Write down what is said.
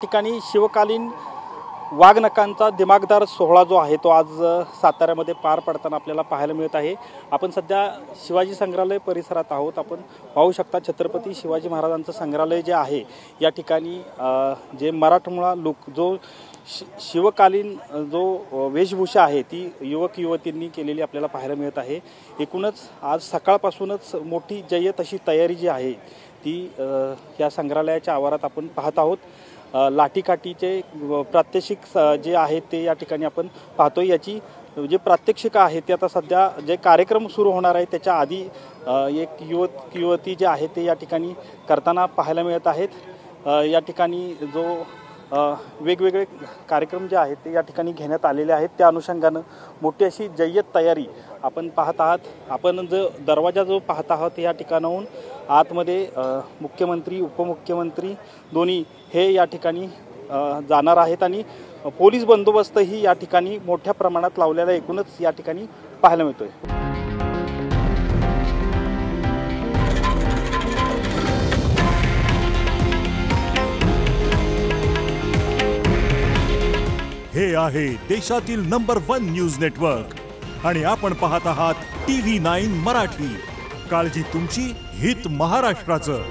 ठिकाणी शिवकालीन वाघनखांचा दिमागदार सोहळा जो आहे तो आज साताऱ्यामध्ये पार पडताना आपल्याला पाहायला मिळत आहे। आपण सध्या शिवाजी संग्रहालय परिसरात आहोत। आपण पाहू शकता छत्रपती शिवाजी महाराजांचं संग्रहालय जे आहे या ठिकाणी जे मराठमोळा लोक जो शिवकालीन जो वेशभूषा आहे ती युवक युवतींनी केलेली आपल्याला पाहायला मिळत आहे। एकूणच आज सकाळपासूनच मोठी जय्यत अशी तयारी जी आहे ती या संग्रहालयाच्या आवारात आपण पाहत आहोत। लाठीकाठीचे प्रात्यक्षिक जे आहे ते या ठिकाणी आपण पाहतोय। याची जे प्रात्यक्षिक आहे ते आता सध्या जे कार्यक्रम सुरू होणार आहे त्याच्या आधी एक युवक युवती जे आहे ते या ठिकाणी करताना पाहायला मिळत आहेत। या ठिकाणी जो वेगवेगळे कार्यक्रम जे आहेत ते या ठिकाणी घेण्यात आलेले आहेत त्या अनुषंगाने मोठी अशी जय्यत तयारी आपण पाहत आहात। आपण जो दरवाजा जो पाहत आहात या ठिकाणाहून आतमध्ये मुख्यमंत्री उपमुख्यमंत्री दोन्ही हे या ठिकाणी जाणार आहेत आणि पोलीस बंदोबस्तही या ठिकाणी मोठ्या प्रमाणात लावलेला एकूणच या ठिकाणी पाहायला मिळतोय। हे आहे देशातील नंबर 1 न्यूज नेटवर्क आणि आपण पाहत आहात TV9 मराठी। काळजी तुमची, हित महाराष्ट्राचं।